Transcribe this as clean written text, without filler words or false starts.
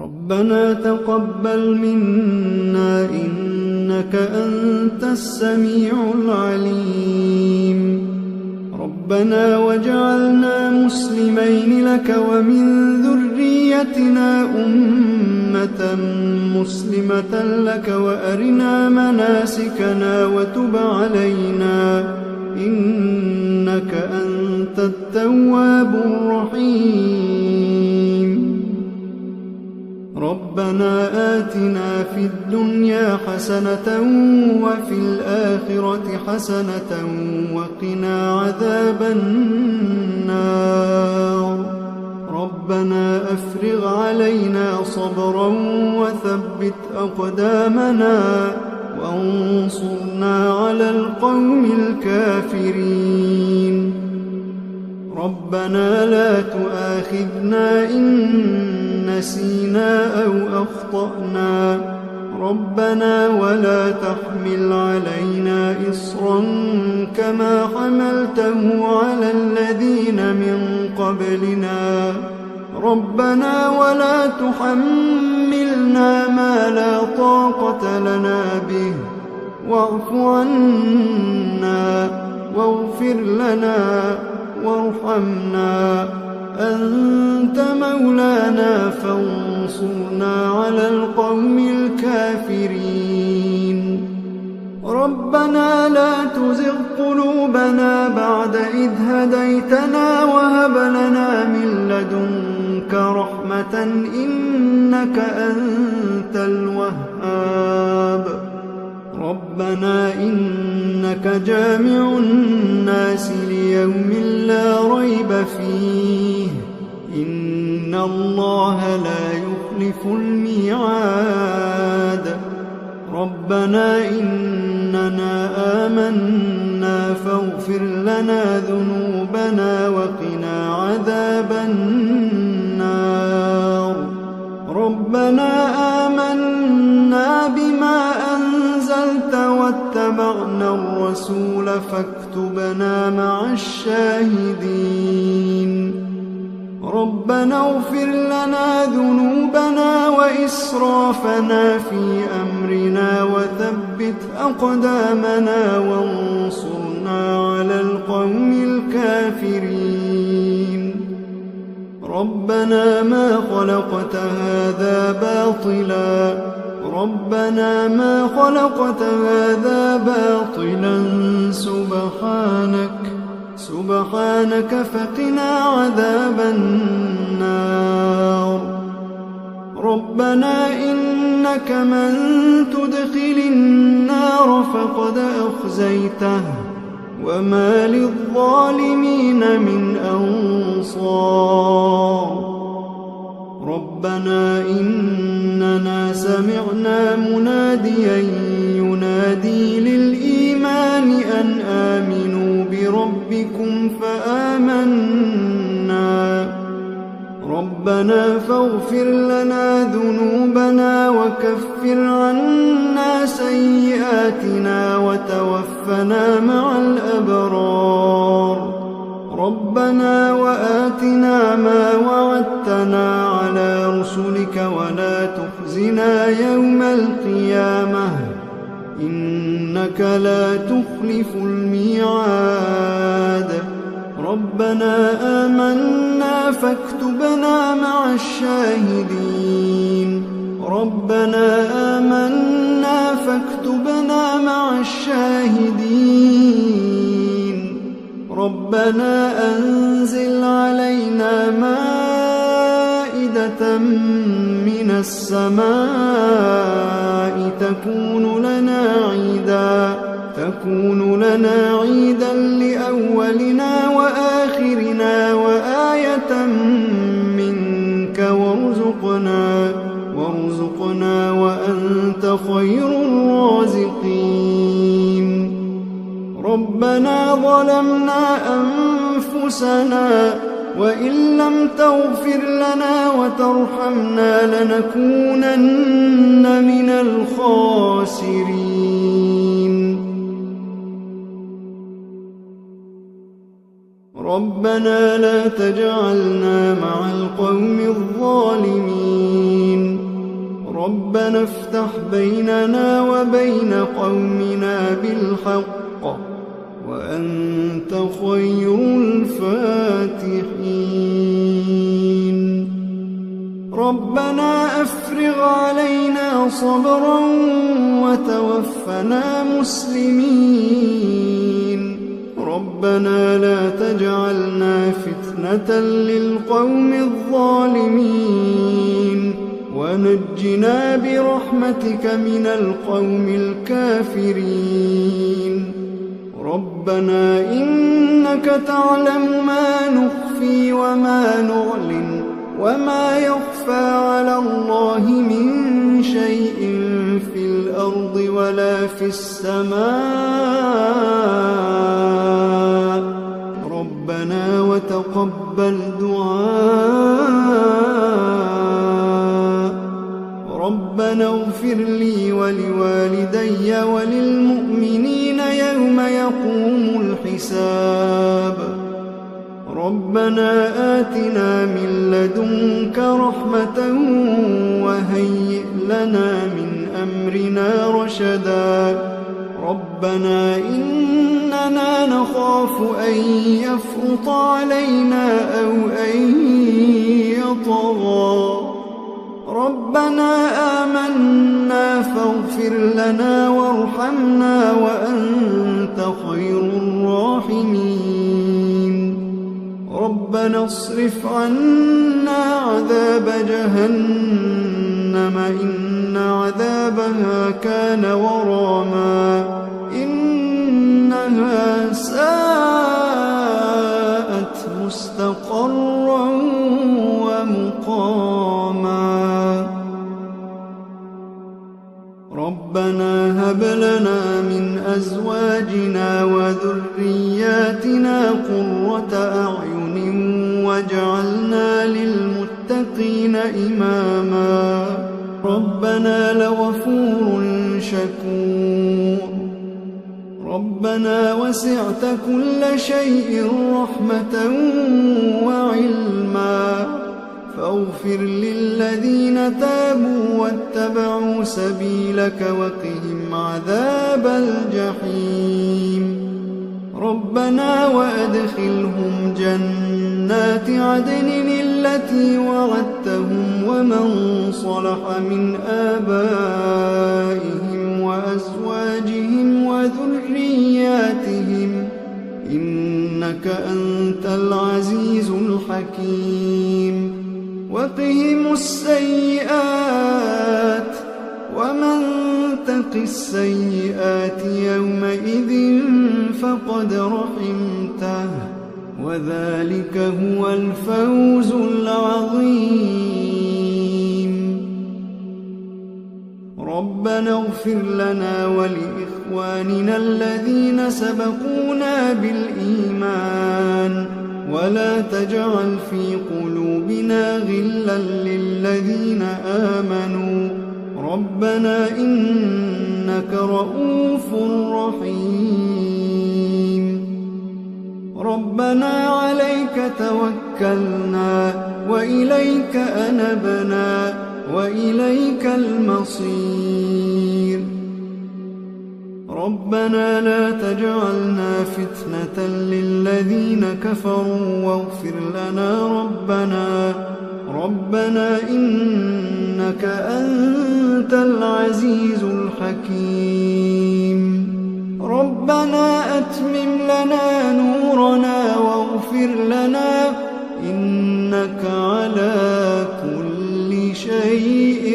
ربنا تقبل منا إنك أنت السميع العليم. ربنا واجعلنا مسلمين لك ومن ذريتنا أمة مسلمة لك وأرنا مناسكنا وتب علينا إنك أنت التواب الرحيم. ربنا آتنا في الدنيا حسنة وفي الآخرة حسنة وقنا عذاب النار. ربنا أفرغ علينا صبرا وثبت أقدامنا وانصرنا على القوم الكافرين. ربنا لا تؤاخذنا إن نسينا أو أخطأنا. ربنا ولا تحمل علينا إصرا كما حملته على الذين من قبلنا. ربنا ولا تحملنا ما لا طاقة لنا به واعف عنا واغفر لنا وارحمنا أنت مولانا فانصرنا على القوم الكافرين. ربنا لا تزغ قلوبنا بعد إذ هديتنا وهب لنا من لدنك رحمة إنك أنت الوهاب. ربنا إنك جامع الناس ليوم لا ريب فيه إن الله لا يخلف الميعاد. ربنا إننا آمنا فاغفر لنا ذنوبنا وقنا عذاب النار. ربنا آمنا بما أنزلت واتبعنا الرسول فاكتبنا مع الشاهدين. ربنا اغفر لنا ذنوبنا وإسرافنا في أمرنا وثبت أقدامنا وانصرنا على القوم الكافرين. ربنا ما خلقت هذا باطلا. ربنا ما خلقت هذا باطلا سبحانك فقنا عذاب النار. ربنا إنك من تدخل النار فقد أخزيته وما للظالمين من أنصار. ربنا إننا سمعنا مناديا ينادي للإيمان أن آمنوا بربكم فآمنا. ربنا فاغفر لنا ذنوبنا وكفر عنا سيئاتنا وتوفنا مع الأبرار. ربنا وآتنا ما وعدتنا على رسلك ولا تخزنا يوم القيامة إنك لا تخلف الميعاد. ربنا آمنا فاكتبنا مع الشاهدين. ربنا آمنا فاكتبنا مع الشاهدين. ربنا أنزل علينا مائدة من السماء تكون لنا عيدا لأولنا وآخرنا وآية منك وارزقنا وأنت خير الرازقين. ربنا ظلمنا أنفسنا وإن لم تغفر لنا وترحمنا لنكونن من الخاسرين. ربنا لا تجعلنا مع القوم الظالمين. ربنا افتح بيننا وبين قومنا بالحق وأنت خير الفاتحين. ربنا أفرغ علينا صبرا وتوفنا مسلمين. ربنا لا تجعلنا فتنة للقوم الظالمين ونجنا برحمتك من القوم الكافرين. ربنا إنك تعلم ما نخفي وما نعلن وما يخفى على الله من شيء في الأرض ولا في السماء. ربنا وتقبل دعاء. ربنا اغفر لي ولوالدي وللمؤمنين يوم يقوم الحساب. ربنا آتنا من لدنك رحمة وهيئ لنا من أمرنا رشدا. ربنا إننا نخاف أن يفرط علينا أو أن يطغى. ربنا آمنا فاغفر لنا وارحمنا وأنت خير الراحمين. ربنا اصرف عنا عذاب جهنم إن عذابها كان غراما إنها ساءت مستقرا ومقاما. ربنا هب لنا من أزواجنا وذرياتنا قرة أعين واجعلنا للمتقين إماما. ربنا لغفور شكور. ربنا وسعت كل شيء رحمة وعلما فاغفر للذين تابوا واتبعوا سبيلك وقهم عذاب الجحيم. ربنا وأدخلهم جنات عدن التي وعدتهم ومن صلح من آبائهم وأزواجهم وذرياتهم إنك أنت العزيز الحكيم. وقهم السيئات ومن تق السيئات يومئذ فقد رحمته وذلك هو الفوز العظيم. ربنا اغفر لنا ولإخواننا الذين سبقونا بالإيمان ولا تجعل في قلوبنا غلا للذين آمنوا ربنا إنك رؤوف رحيم. ربنا عليك توكلنا وإليك أنبنا وإليك المصير. ربنا لا تجعلنا فتنة للذين كفروا واغفر لنا ربنا إنك أنت العزيز الحكيم. ربنا أتمم لنا نورنا واغفر لنا إنك على كل شيء